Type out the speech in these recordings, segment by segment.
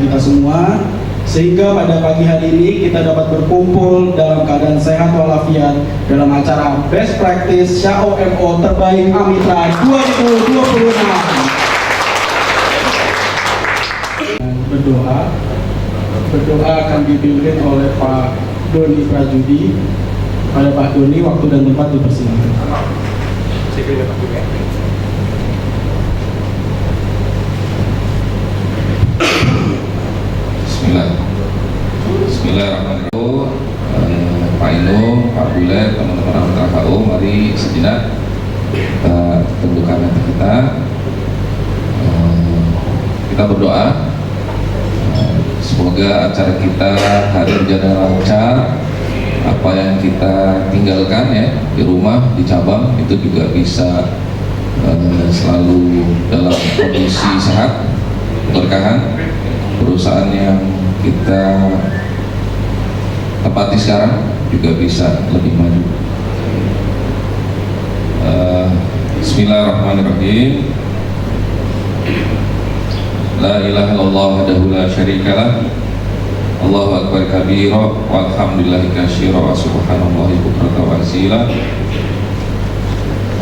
bagi kita semua, sehingga pada pagi hari ini kita dapat berkumpul dalam keadaan sehat walafiat dalam acara Best Practice SHA-OMO Terbaik Amitra 2026. Berdoa akan dipimpin oleh Pak Doni Prajudi. Pada Pak Doni, waktu dan tempat dipersilakan. Bismillahirrahmanirrahim. Pak Ino, Pak Bulet, teman-teman anggota KU, mari sejenak kita tentukan hati kita. Kita berdoa semoga acara kita hari berjalan lancar. Apa yang kita tinggalkan ya di rumah, di cabang itu juga bisa selalu dalam kondisi sehat, keberkahan. Perusahaan yang kita tempati sekarang juga bisa lebih maju. Bismillahirrahmanirrahim. La ilaha illallah wahdahu la syarikalah. Allahu akbar kabira walhamdulillahi katsira wa subhanallahi bukratan wa asila.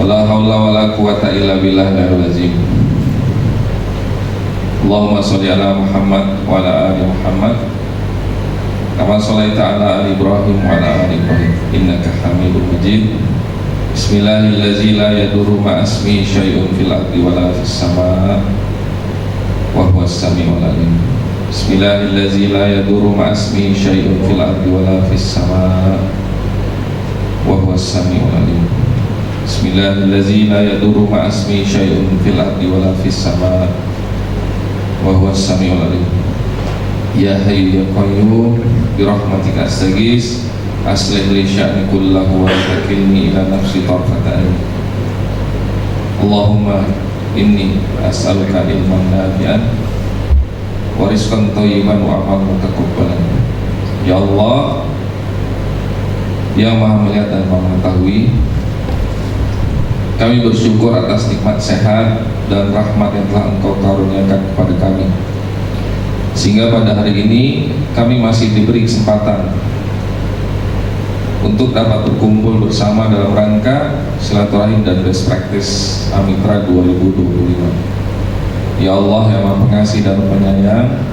Wala haula wala quwata illa billahil azim. Allahumma sholli ala Muhammad wa ala ali Muhammad kama shallaita ala ali Ibrahim wa ala ali Ibrahim innaka Hamidum Majid. Bismillahirrahmanirrahim. La yadurru ma'asmi syai'un fil ardi wa la fis samaa wa huwas samiul alim. Bismillahirrahmanirrahim. La yadurru ma'asmi syai'un fil ardi wa la fis samaa wa huwas samiul alim. Bismillahirrahmanirrahim. La yadurru ma'asmi syai'un fil ardi wa la fis samaa wa huwas samiul alim. Ya hayyu ya qayyum bi rahmatika astaghits aslih li sya'ni kullahu wa takilni ila nafsi tarfata ain. Allahumma inni as'aluka ilman nafi'an wa rizqan thayyiban wa amalan mutaqabbalan. Ya Allah yang Maha melihat dan Maha mengetahui, kami bersyukur atas nikmat sehat dan rahmat yang telah Engkau karuniakan kepada kami, sehingga pada hari ini kami masih diberi kesempatan untuk dapat berkumpul bersama dalam rangka silaturahim dan best practice Amitra 2025. Ya Allah yang Maha Pengasih dan Penyayang,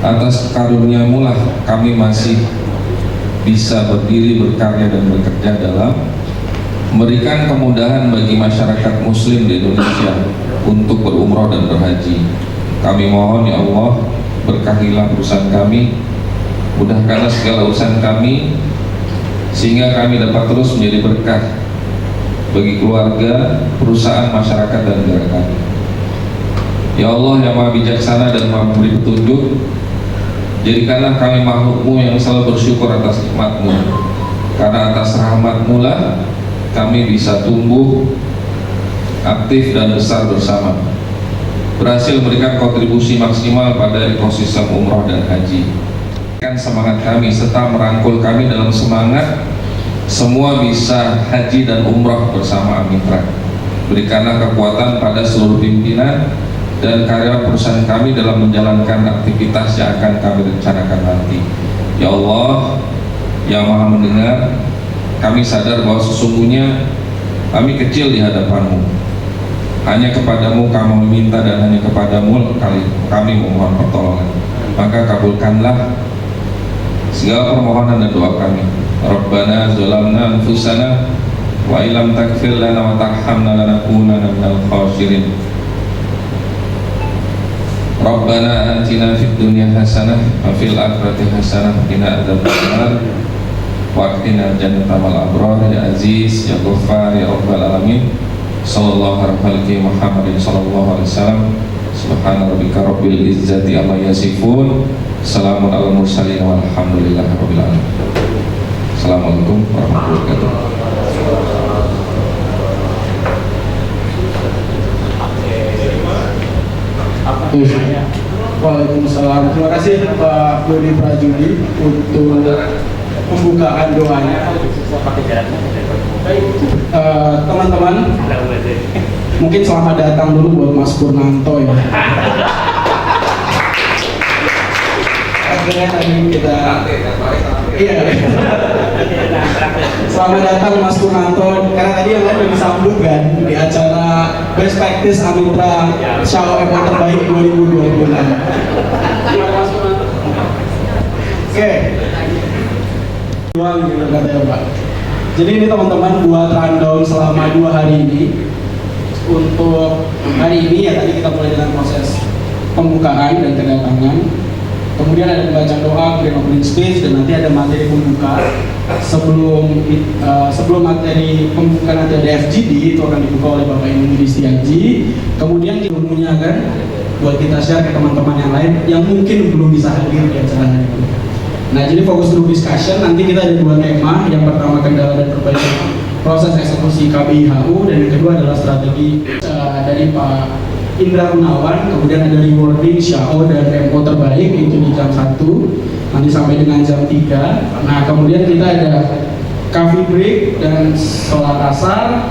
atas karunia-Mu lah kami masih bisa berdiri, berkarya dan bekerja dalam memberikan kemudahan bagi masyarakat muslim di Indonesia untuk berumrah dan berhaji. Kami mohon ya Allah, berkahilah urusan kami, mudahkanlah segala urusan kami, sehingga kami dapat terus menjadi berkah bagi keluarga, perusahaan, masyarakat dan negara kami. Ya Allah yang Maha Bijaksana dan Maha Memberi Petunjuk, jadikanlah kami makhluk-Mu yang selalu bersyukur atas nikmat-Mu, karena atas rahmat-Mu lah kami bisa tumbuh, aktif dan besar bersama, berhasil memberikan kontribusi maksimal pada ekosistem umroh dan haji. Kan semangat kami serta merangkul kami dalam semangat semua bisa haji dan umroh bersama Amitra. Berikanlah kekuatan pada seluruh pimpinan dan karyawan perusahaan kami dalam menjalankan aktivitas yang akan kami rencanakan nanti. Ya Allah yang Maha mendengar, kami sadar bahwa sesungguhnya kami kecil di hadapan-Mu. Hanya kepada-Mu kami meminta dan hanya kepada-Mu kami memohon pertolongan. Maka kabulkanlah segala permohonan dan doa kami. Rabbana zalamna anfusana wa illam taghfir lana wa tarhamna lanakunanna minal khasirin. Rabbana atina fid dunya hasanah wa fil akhirati hasanah wa qina adzabannar. Waqtina jannatal abrar ya aziz ya ghaffar ya rabbal alamin. Sallallahu alaihi Muhammadin sallallahu alaihi wasallam. Subhana rabbika rabbil izzati amma yasifun. Salamun alal mursalin walhamdulillahi rabbil alamin. Assalamualaikum warahmatullahi wabarakatuh. Waalaikumsalam. Terima kasih Pak Doni Prajudi untuk pembukaan doanya. Teman-teman, mungkin selamat datang dulu buat Mas Purnanto ya. akhirnya tadi kita iya. Selamat datang Mas Purnanto, karena tadi yang lain udah disambut kan di acara Best Practice Amitra Xiao MO Terbaik 2026. Oke. Uang gitu katanya Pak. Jadi ini teman-teman buat rundown selama 2 hari ini. Untuk hari ini ya tadi kita mulai dengan proses pembukaan dan kedatangan. Kemudian ada pembacaan doa, kemudian opening speech, dan nanti ada materi pembuka. Sebelum materi pembuka nanti ada FGD, itu akan dibuka oleh Bapak Ibu di Setiaji. Kemudian ilmunya kan buat kita share ke teman-teman yang lain yang mungkin belum bisa hadir di acara hari ini. Nah, jadi fokus group discussion nanti kita ada 2 tema. Yang pertama kendala dan perbaikan proses eksekusi KBIHU, dan yang kedua adalah strategi dari Pak Indra Gunawan. Kemudian ada rewarding Xiao dan MO terbaik, itu di jam 1 nanti sampai dengan jam 3. Nah, kemudian kita ada coffee break dan sholat asar.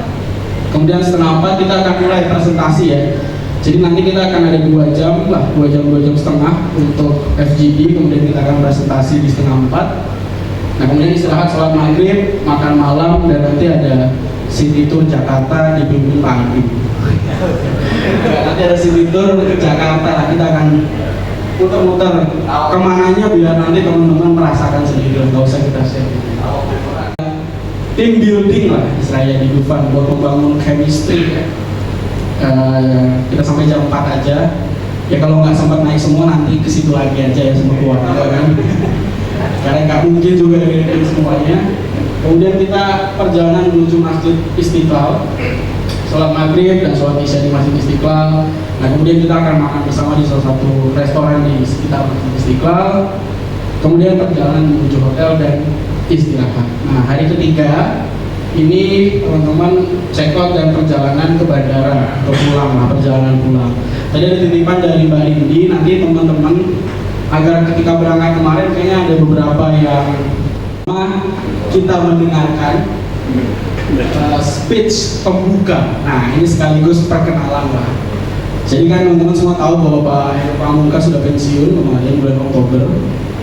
Kemudian setengah 4 kita akan mulai presentasi ya. Jadi nanti kita akan ada 2 jam lah, 2 jam setengah untuk FGD. Kemudian kita akan presentasi di setengah 4. Nah, kemudian istirahat, sholat maghrib, makan malam, dan nanti ada city tour Jakarta dipimpin Pak Andi. Nanti ada city tour Jakarta, kita akan putar-putar kemananya biar nanti teman-teman merasakan sendiri, nggak usah kita share. Team building lah istilahnya di Dufan buat membangun chemistry ya. Kita sampai jam 4 aja. Ya kalau nggak sempat naik semua nanti ke situ lagi aja ya sama keluarga kan. Karena nggak mungkin juga dari semuanya. Kemudian kita perjalanan menuju Masjid Istiqlal, sholat maghrib dan sholat isya di Masjid Istiqlal. Nah, kemudian kita akan makan bersama di salah satu restoran di sekitar Masjid Istiqlal. Kemudian perjalanan menuju hotel dan istirahat. Nah, hari ketiga ini teman-teman check out dan perjalanan ke bandara atau pulang lah, perjalanan pulang. Tadi ada titipan dari Mbak Lindi, nanti teman-teman agar ketika berangkat kemarin kayaknya ada beberapa yang kita mendengarkan speech pembuka. Nah, ini sekaligus perkenalan lah. Jadi kan teman-teman semua tahu bahwa Pak Heru Pamungkas sudah pensiun kemarin bulan Oktober.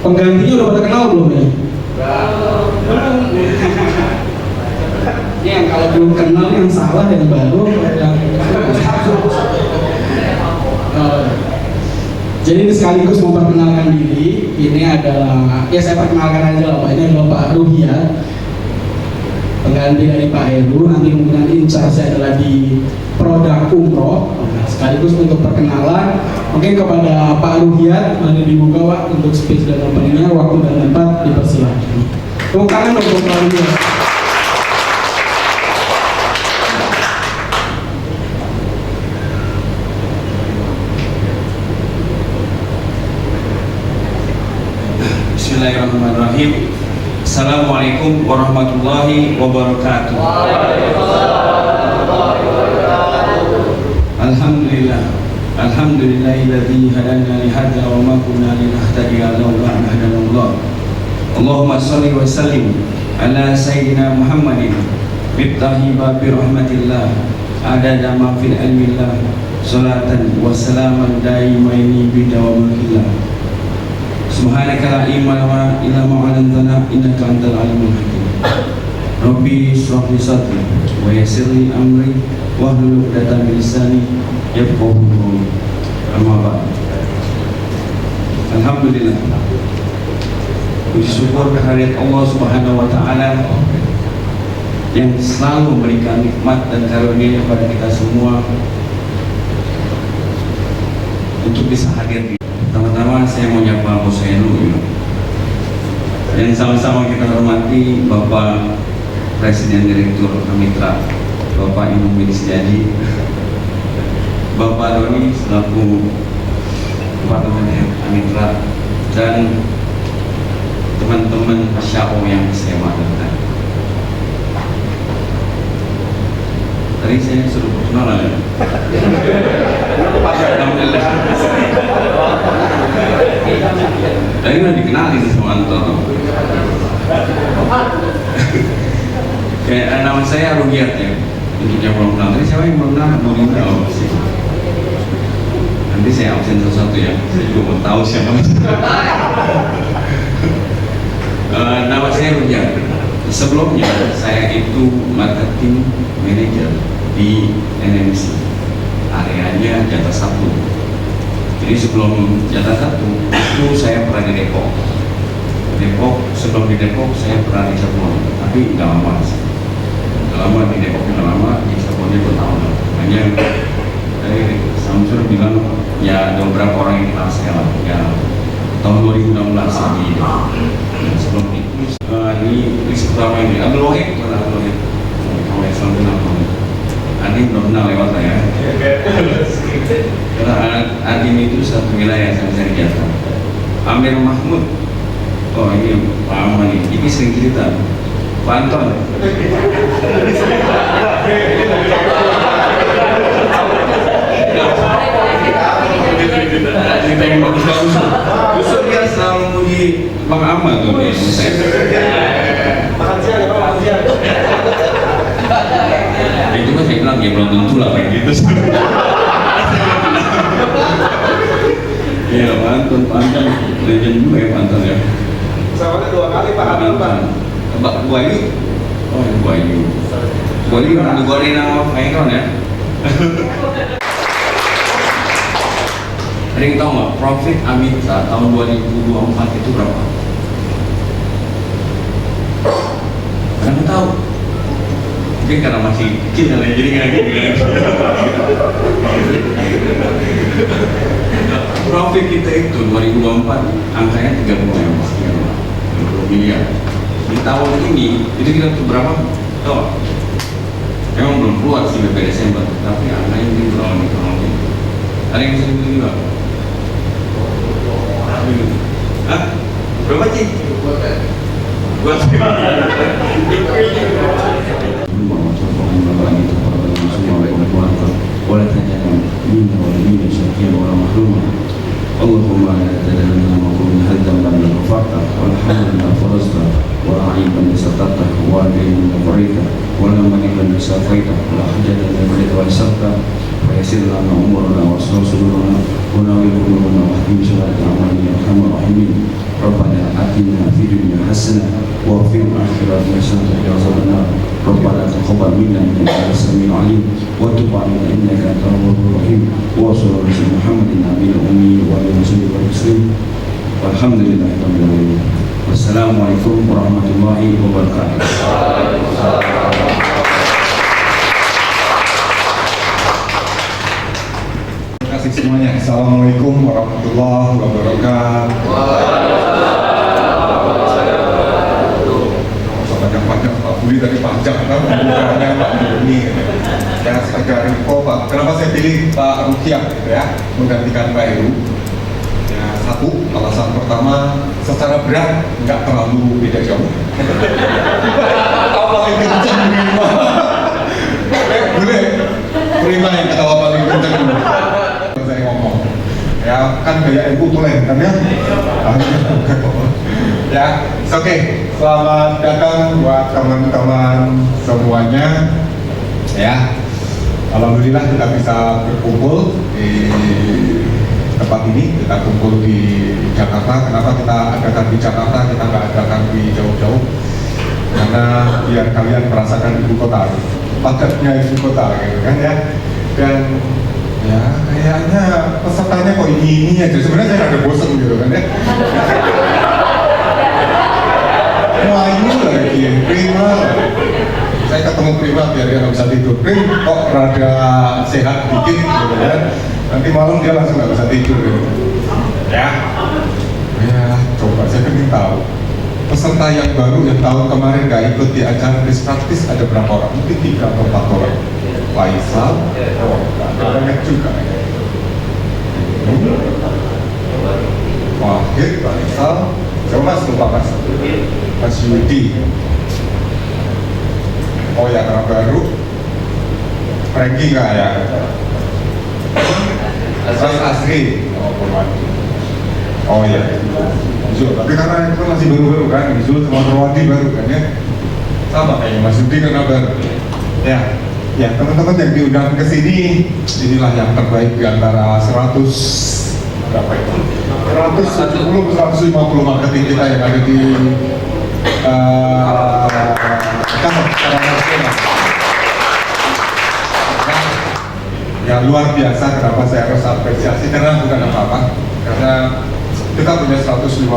Penggantinya udah pada kenal belum ya? Belum. Yang kalau belum kenal yang salah, yang baru yang jadi ini sekaligus memperkenalkan diri. Ini adalah, ya saya perkenalkan aja lah Pak, ini adalah Pak Ruhiat, pengganti dari Pak Heru. Nanti kemungkinan in charge adalah di produk umroh. Nah, sekaligus untuk perkenalan mungkin kepada Pak Ruhiat, mari dibuka Pak untuk speech dan openingnya. Waktu dan tempat dipersilakan. Tepuk tangan untuk Pak Ruhiat. Bismillahirrahmanirrahim. Assalamualaikum warahmatullahi wabarakatuh. Alhamdulillah. Alhamdulillahilladzi hadana li hadza wa ma kunna linahtadiya laula an hadanallah. Allahumma shalli wa sallim ala sayyidina Muhammadin miftahi babi rahmatillah adada ma fil ilmillah salatan wa salaman daimaini bidawamillah. Subhanaka la ilma lana illa ma 'allamtana innaka antal alimul hakim. Rabbi shrah li sadri wa yassir li amri wahlul 'uqdatam min lisani yafqahu qawli. Amma ba'd. Alhamdulillah. Puji syukur kehadirat Allah Subhanahu wa taala yang selalu memberikan nikmat dan karunia kepada kita semua untuk bisa hadir di. Pertama-tama saya mau nyapa bos saya dulu ya. Yang sama-sama kita hormati Bapak Presiden Direktur Amitra, Bapak Imam bin Setiaji, Bapak Doni selaku Departemen Amitra, dan teman-teman Xiao yang saya banggakan. Tadi saya suruh perkenalan ya. Alhamdulillah. Tadi udah dikenalin sama Anton. Kayak nama saya Ruhiat ya. Untuk yang belum kenal, tadi siapa yang belum kenal? Nanti saya absen satu-satu ya. Saya juga mau tahu siapa. Nama saya Rujan. Sebelumnya saya itu marketing manager di NMC, areanya Jatah 1. Jadi sebelum Jatah 1 itu saya pernah di Depok. Sebelum di Depok saya pernah di Cirebon, tapi nggak lama sih. Nggak lama di Depok, nggak lama di Cirebonnya 2 tahun. Hanya dari Samsur bilang ya ada beberapa orang yang kenal saya lah. Ya tahun 2016 lagi. Dan sebelum itu ini list pertama ini Abdul Wahid, kalau yang selalu kenal Adim belum pernah lewat lah ya. Karena Adim itu satu wilayah sama saya di Jatah. Amir Mahmud, oh ini Pak Ahmad ini sering cerita. Pak Anton, cerita yang bagus-bagus. Justru dia selalu memuji Bang Ahmad tuh dia. Makan siang ya Pak, makan siang. Itu kan saya bilang ya belum tentu lah kayak gitu. Iya Pak Anton, legend juga ya Pak Anton ya. Sama 2 kali Pak Anton Pak. Mbak Buayu, oh Buayu yang digodain sama Pak Ekron ya. Ada yang tahu nggak profit Amita tahun 2024 itu berapa? Kan tahu? Mungkin karena masih kecil kali ya, jadi nggak gitu. Profit kita itu 2024 angkanya 30 miliar. Di tahun ini itu kita tuh berapa? Tahu? Memang belum keluar sih BP Desember, tapi angkanya mungkin kurang lebih. Ada yang bisa dibeli nggak? Hah? Berapa sih? Buat ولا تجعل منا ولينا شركيا ولا محروما اللهم لا تدع لنا مقوم هل ذنبا لك غفرته ولا حملا لك فرجته ولا عيبا لك سترته ولا دينا لك بريته ولا مريضا لك شافيته ولا حاجة لك بريته ولا سرته فيسر لنا امورنا واسر صدورنا وناول قلوبنا واحكم شباب اعمالنا يا ارحم الراحمين ربنا اتنا في الدنيا حسنه وفي الاخره حسنه وقنا عذاب النار ربنا تقبل منا انك انت السميع العليم وتب علينا انك انت التواب الرحيم وصلى الله على محمد النبي الامي وعلى اله وصحبه وسلم والحمد لله رب العالمين والسلام عليكم ورحمه الله وبركاته. Terima kasih semuanya. Assalamualaikum warahmatullahi wabarakatuh. Pajak Pak Budi tadi pajak kan pembukaannya Pak Budi. Ya sebagai info Pak, kenapa saya pilih Pak Rukiah gitu ya menggantikan Pak Heru? Ya satu, alasan pertama secara berat nggak terlalu beda jauh. Apa paling kenceng prima? Boleh prima yang ketawa paling kenceng dulu. Saya ngomong ya kan gaya ibu tulen kan ya. Ya, oke. Selamat datang buat teman-teman semuanya. Ya, alhamdulillah kita bisa berkumpul di tempat ini. Kita kumpul di Jakarta. Kenapa kita adakan di Jakarta? Kita nggak adakan di jauh-jauh. Karena biar kalian merasakan ibu kota, padatnya ibu kota, gitu kan ya. Dan ya kayaknya pesertanya kok ini aja. Sebenarnya saya ada bosen gitu kan ya. Melayu lagi, prima. Saya ketemu prima biar dia nggak bisa tidur. Prim kok rada sehat dikit gitu kan. Nanti malam dia langsung nggak bisa tidur gitu. Ya, coba saya pengen tahu peserta yang baru yang tahun kemarin nggak ikut di acara quiz praktis ada berapa orang? Mungkin 3 atau 4 orang. Faisal, ada banyak juga. Wahid, Faisal, coba mas lupa Mas Yudi. Oh ya, karena baru. Franky nggak ya? Mas Asri. Oh, Purwadi. Oh ya. Zul, tapi karena itu masih baru-baru kan, Zul sama Purwadi baru kan ya. Sama kayaknya Mas Yudi karena baru. Ya teman-teman yang diundang ke sini, inilah yang terbaik di antara 100 berapa itu? 170 150 marketing kita yang ada di kantor secara nasional. Ya luar biasa. Kenapa saya harus apresiasi? Karena bukan apa-apa, karena kita punya 150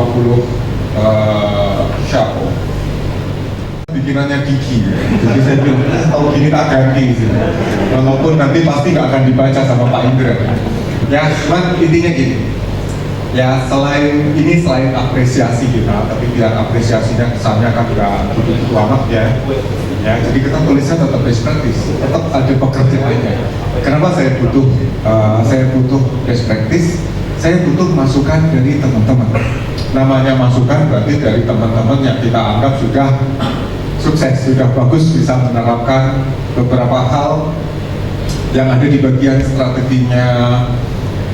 shampoo bikinannya Diki ya. Jadi saya bilang, tahu gini tak ganti sih. Walaupun nanti pasti nggak akan dibaca sama Pak Indra. Ya, cuman intinya gini. Ya selain apresiasi kita, tapi biar apresiasinya kesannya kan nggak begitu amat ya. Ya, jadi kita tulisnya tetap best practice, tetap ada pekerjaannya. Kenapa saya butuh best practice? Saya butuh masukan dari teman-teman. Namanya masukan berarti dari teman-teman yang kita anggap sudah sukses, sudah bagus bisa menerapkan beberapa hal yang ada di bagian strateginya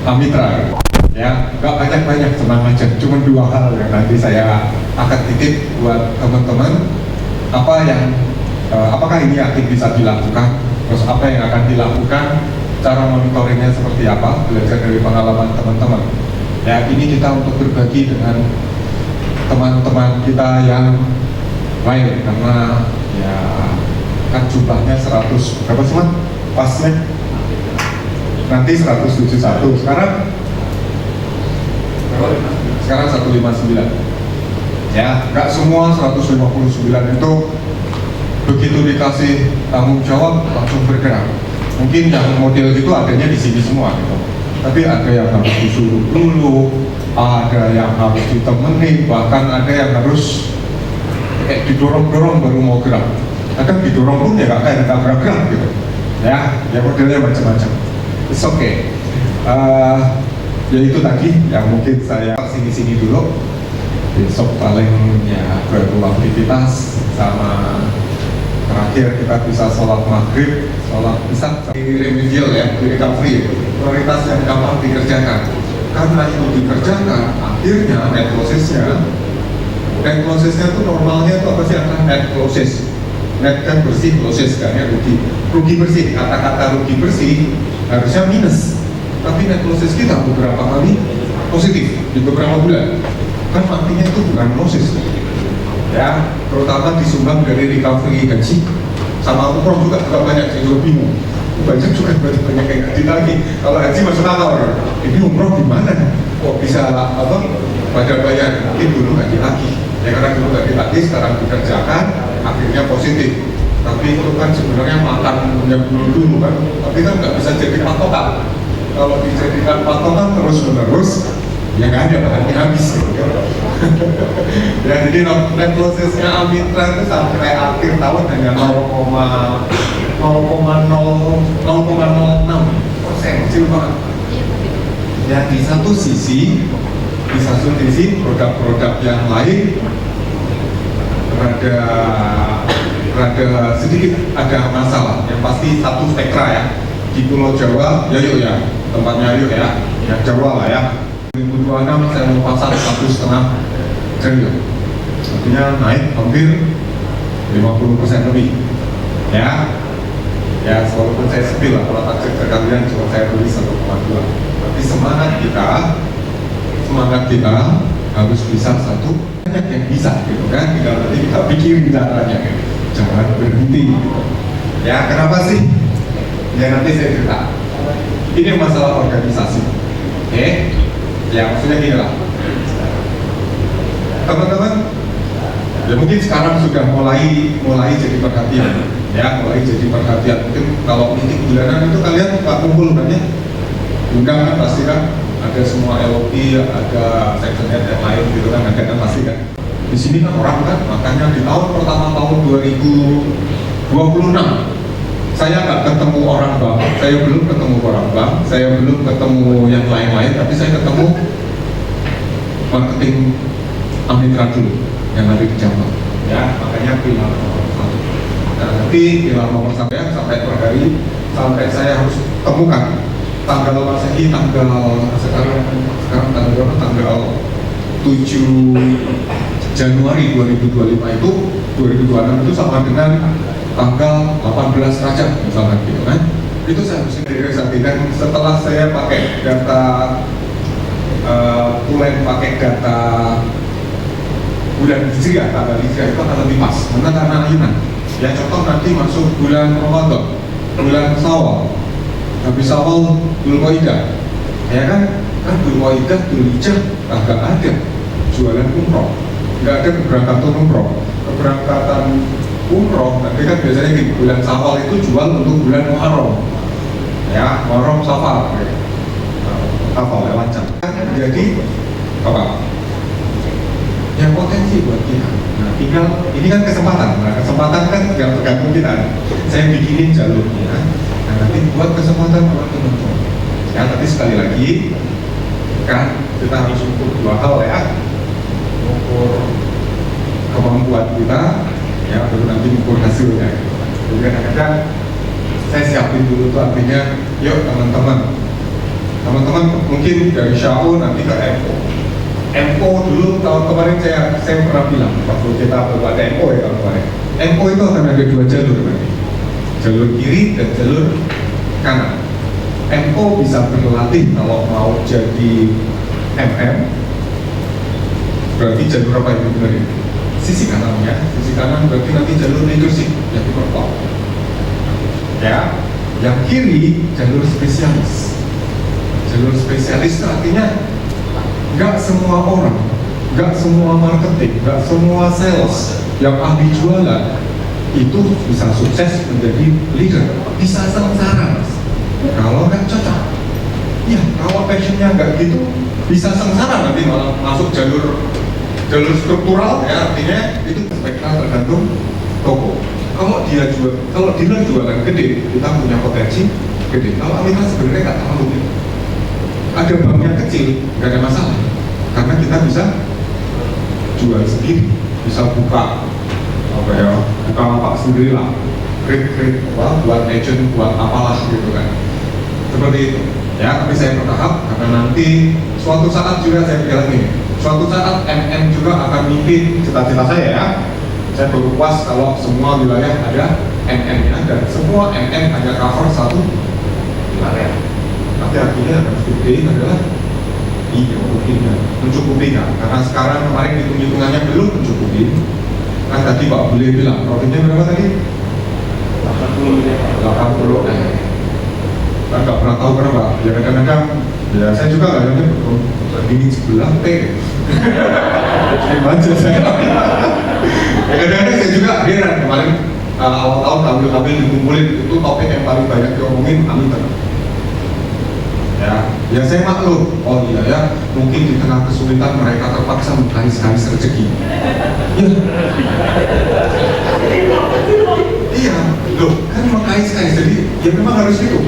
Amitra. Ya, nggak banyak-banyak, tenang aja. Cuma 2 hal yang nanti saya akan titip buat teman-teman. Apakah ini yakin bisa dilakukan? Terus apa yang akan dilakukan? Cara monitoringnya seperti apa? Belajar dari pengalaman teman-teman. Ya, ini kita untuk berbagi dengan teman-teman kita yang lain, karena ya kan jumlahnya 100 berapa sih Mas? Pasnya nanti 171, sekarang 159 ya. Nggak semua 159 itu begitu dikasih tanggung jawab langsung bergerak. Mungkin yang model itu adanya di sini semua gitu, tapi ada yang harus disuruh dulu, ada yang harus ditemenin, bahkan ada yang harus kayak didorong-dorong baru mau gerak. Kadang didorong pun ya nggak gerak-gerak gitu. Ya modelnya macam-macam. It's okay. Ya itu tadi yang mungkin saya sini dulu. Besok paling ya baru aktivitas, sama terakhir kita bisa sholat maghrib, sholat isya, remedial ya, recovery, prioritas yang gampang dikerjakan. Karena itu dikerjakan, akhirnya net closesnya itu normalnya itu apa sih? Net closes, net kan bersih, closes kan ya rugi bersih. Kata-kata rugi bersih harusnya minus, tapi net closes kita beberapa kali positif di beberapa bulan. Kan artinya itu bukan losses ya, terutama disumbang dari recovery gaji sama umroh juga banyak. Saya juga bingung, banyak juga banyak yang gaji lagi. Kalau haji masuk akal ya, ini umroh gimana kok bisa pada bayar, mungkin dulu gaji lagi ya, karena dulu gaji lagi sekarang dikerjakan akhirnya positif. Tapi itu kan sebenarnya makan yang dulu kan, tapi kan nggak bisa jadi patokan. Kalau dijadikan patokan terus-menerus ya nggak ada, bahannya habis gitu kan. Ya jadi net closesnya Amitra itu sampai akhir tahun hanya 0,06%, kecil banget. Ya di satu sisi produk-produk yang lain rada sedikit ada masalah. Yang pasti satu spektra ya, di Pulau Jawa ya yuk ya, tempatnya yuk ya Jawa lah ya. 2026 saya mau pasang 1,5 triliun, artinya naik hampir 50% lebih ya. Walaupun saya sepi lah kalau target kalian cuma saya tulis 1,2, tapi semangat kita harus bisa satu, banyak yang bisa gitu kan, tinggal nanti kita pikirin caranya gitu. Jangan berhenti gitu. Ya kenapa sih? Ya nanti saya cerita. Ini masalah organisasi, oke? Ya maksudnya gini lah, teman-teman. Ya mungkin sekarang sudah mulai jadi perhatian, ya mulai jadi perhatian. Mungkin kalau meeting bulanan itu kalian nggak kumpul kan ya? Undang kan pasti kan, ada semua LOP, ada section head yang lain gitu kan, ada kan pasti kan. Di sini kan orang kan, makanya di tahun pertama tahun 2026 saya nggak ketemu orang bank, saya belum ketemu orang bank, saya belum ketemu yang lain-lain, tapi saya ketemu marketing Amitra dulu yang ada di Jawa. Ya, makanya pilar nomor 1. Nah, nanti pilar nomor sampai per hari, sampai saya harus temukan tanggal Masehi, sekarang tanggal berapa? Tanggal 7 Januari 2025 itu 2026 itu sama dengan tanggal 18 Rajab misalkan gitu kan. Itu saya harus realisasikan setelah saya pakai data tulen pakai data bulan Hijriah, tanggal Hijriah itu akan lebih pas. Karena ayunan. Ya contoh nanti masuk bulan Ramadan, bulan Syawal, habis Syawal Dzulqa'dah, ya kan? Kan Dzulqa'dah, Dzulhijjah agak ada jualan umroh, nggak ada keberangkatan umroh. Keberangkatan umroh nanti kan biasanya di bulan Syawal itu jual untuk bulan Muharram, ya Muharram Safar, Safar lancar. Jadi apa? Yang potensi buat kita. Nah, tinggal ini kan kesempatan. Nah, kesempatan kan nggak tergantung kita. Saya bikinin jalurnya. Nah, nanti buat kesempatan buat teman-teman. Ya, tapi sekali lagi kan kita harus ukur dua hal ya. Ukur kemampuan kita, ya baru nanti ukur hasilnya. Jadi kadang-kadang saya siapin dulu tuh artinya, yuk teman-teman mungkin dari Sya'u nanti ke MO dulu tahun kemarin saya pernah bilang waktu kita buat MO ya tahun kemarin. MO itu akan ada dua jalur nanti, jalur kiri dan jalur kanan. MO bisa berlatih kalau mau jadi MM, berarti jalur apa yang benar ini? Sisi kanan ya, sisi kanan berarti nanti jalur leadership yang diperkuat. Ya, yang kiri jalur spesialis. Jalur spesialis artinya nggak semua orang, nggak semua marketing, nggak semua sales yang ahli jualan itu bisa sukses menjadi leader. Bisa sengsara kalau nggak cocok. Ya, kalau passionnya nggak gitu, bisa sengsara nanti malah masuk jalur struktural ya, artinya itu spektra tergantung toko. Kalau dia jualan gede, kita punya potensi gede. Kalau kita sebenarnya nggak terlalu gede. Ada bank yang kecil, nggak ada masalah, karena kita bisa jual sendiri, bisa buka lapak sendiri lah, kredit buat agent, buat apalah gitu kan, seperti itu. Ya, tapi saya bertahap karena nanti suatu saat juga saya bilang ini, suatu saat MM juga akan mimpi cita-cita saya ya. Saya baru puas kalau semua wilayah ada MM-nya dan semua MM hanya cover satu wilayah. Tapi artinya harus dibedain adalah mencukupi kan? Karena sekarang kemarin hitung-hitungannya belum mencukupi. Kan tadi Pak Bule bilang profitnya berapa tadi? 80. Kan nggak pernah tahu berapa. Ya kadang-kadang ya saya juga kadang-kadang ini sebelah T. Saya baca saya. Ya kadang-kadang saya juga heran kemarin awal tahun tampil dikumpulin itu topik yang paling banyak diomongin Amiter. Ya saya maklum, oh iya ya, mungkin di tengah kesulitan mereka terpaksa mengais-ngais rezeki. Ya. Iya, loh, kan mengais-ngais, jadi ya memang harus gitu.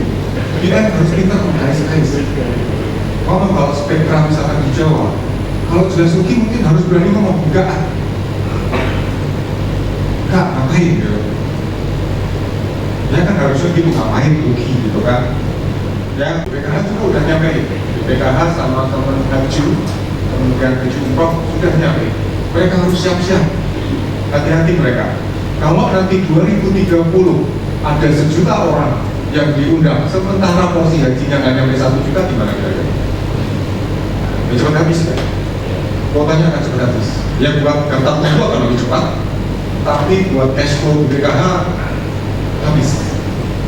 Kita harus pintar mengais-ngais. Kalau spektra misalkan di Jawa, kalau sudah suki mungkin harus berani ngomong, enggak, ngapain gitu. Ya kan harusnya gitu, ngapain rugi gitu kan. Ya, PKH juga udah nyampe. PKH sama teman Haju, kemudian Haju Umroh sudah nyampe. Mereka harus siap-siap. Hati-hati mereka. Kalau nanti 2030 ada 1 juta orang yang diundang, sementara porsi hajinya nggak nyampe 1 juta, gimana kira-kira? Ya cepat habis kan? Kuotanya akan cepat habis. Yang buat daftar tunggu akan lebih cepat, tapi buat cash flow PKH habis.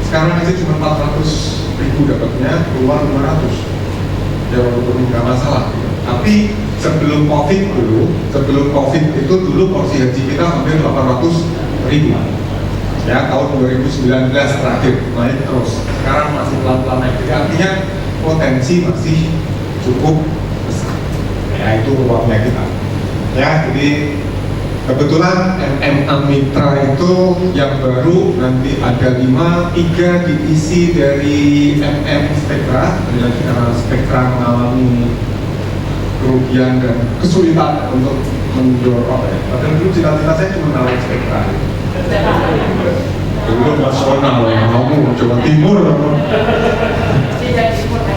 Sekarang aja cuma 400.000 dapatnya, keluar 500. Ya walaupun nggak masalah. Tapi sebelum COVID itu dulu porsi haji kita hampir 800.000. Ya tahun 2019 terakhir naik terus. Sekarang masih pelan-pelan naik. Jadi artinya potensi masih cukup besar. Ya itu ruangnya kita. Ya jadi kebetulan MMA Mitra itu yang baru nanti ada 3 diisi dari MM Spektra. Karena Spektra mengalami kerugian dan kesulitan untuk mendorong ya. Padahal dulu cita-cita saya cuma nawarin Spektra. Dulu nasional ya, kamu Jawa Timur.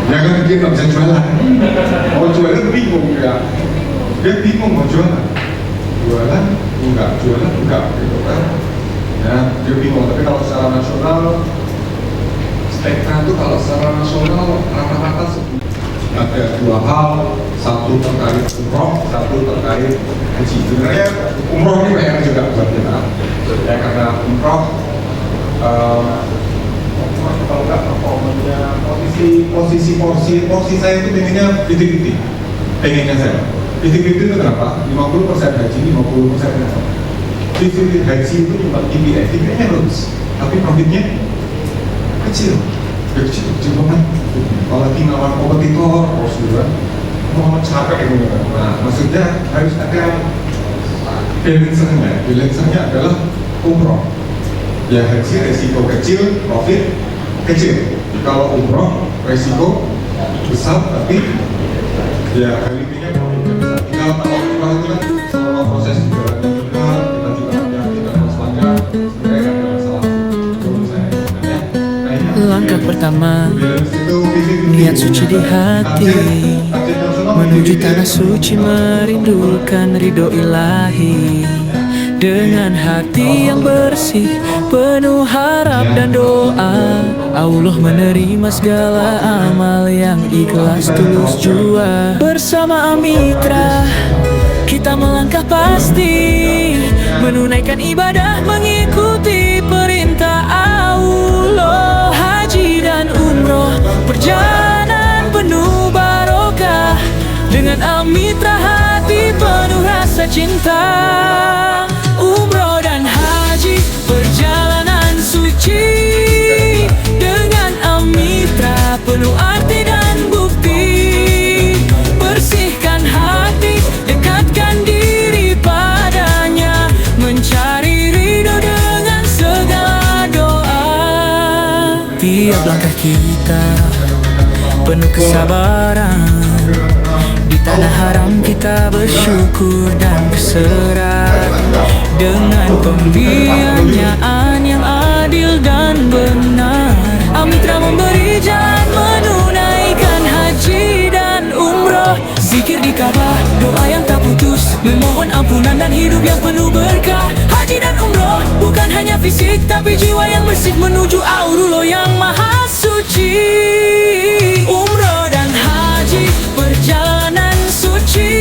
Ya kan dia nggak bisa jualan. Mau jualan bingung ya. Dia bingung mau jualan. Jualan enggak gitu kan. Ya, dia bingung. Tapi kalau secara nasional, Spektra itu kalau secara nasional rata-rata ada 2 dua hal, satu terkait umroh, satu terkait haji. Sebenarnya umroh ini PR juga buat kita, ya karena umroh kalau nggak performanya posisi saya itu pengennya 50-50, pengennya saya 50-50 itu kenapa? 50% haji, 50% umroh. 50-50 haji itu cuma KPI-nya bagus, tapi profitnya kecil banget. Apalagi ngelawan kompetitor, sudah mau capek gitu kan. Nah, maksudnya harus ada balancernya adalah umroh. Ya haji resiko kecil, profit kecil. Kalau umroh resiko besar, tapi ya kalinya profit besar. Tinggal kalau umroh itu kan selama proses jalannya juga kita juga hati-hati dan waspada. Sebenarnya kan ada masalah. Menurut saya sebenarnya. Langkah pertama, niat suci di hati, menuju tanah suci merindukan ridho ilahi. Dengan hati yang bersih, penuh harap dan doa, Allah menerima segala amal yang ikhlas tulus jua. Bersama Amitra, kita melangkah pasti, menunaikan ibadah mengikuti perintah Allah. Haji dan umroh, perjalanan penuh barokah, dengan Amitra hati penuh rasa cinta. Umroh dan haji, perjalanan suci, dengan Amitra penuh arti dan bukti. Bersihkan hati, dekatkan diri padanya, mencari ridho dengan segala doa. Tiap langkah kita penuh kesabaran, di tanah haram kita bersyukur dan berserah, dengan pembiayaan yang adil dan benar. Amitra memberi jalan menunaikan haji dan umroh, zikir di Ka'bah, doa yang tak putus, memohon ampunan dan hidup yang penuh berkah. Haji dan umroh bukan hanya fisik, tapi jiwa yang bersih menuju Aurullah yang maha suci. Umroh dan haji, perjalanan suci,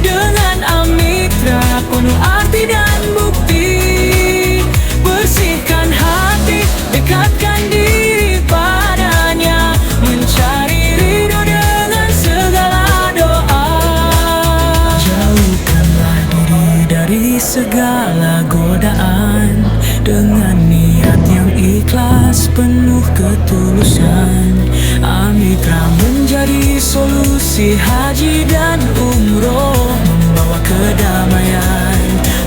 dengan Amitra penuh arti dan bukti. Bersihkan hati, dekatkan diri padanya, mencari ridho dengan segala doa. Jauhkanlah diri dari segala godaan, dengan niat yang ikhlas penuh ketulusan. Amitra menjadi solusi haji dan umroh, membawa kedamaian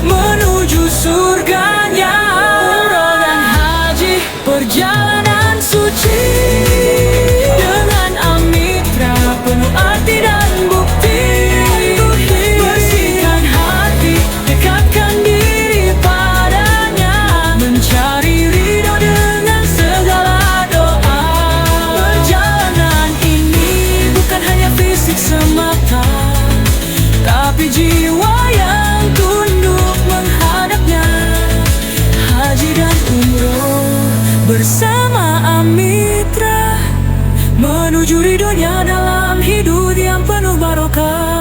menuju surganya. Umroh dan haji, perjalanan suci, dengan Amitra penuh arti dan bukti. Bersihkan hati, dekatkan diri padanya, mencari ridho dengan segala doa. Perjalanan ini bukan hanya fisik semata, tapi jiwa yang tunduk menghadapnya. Haji dan umroh bersama Amitra, menuju ridhonya dalam hidup yang penuh barokah.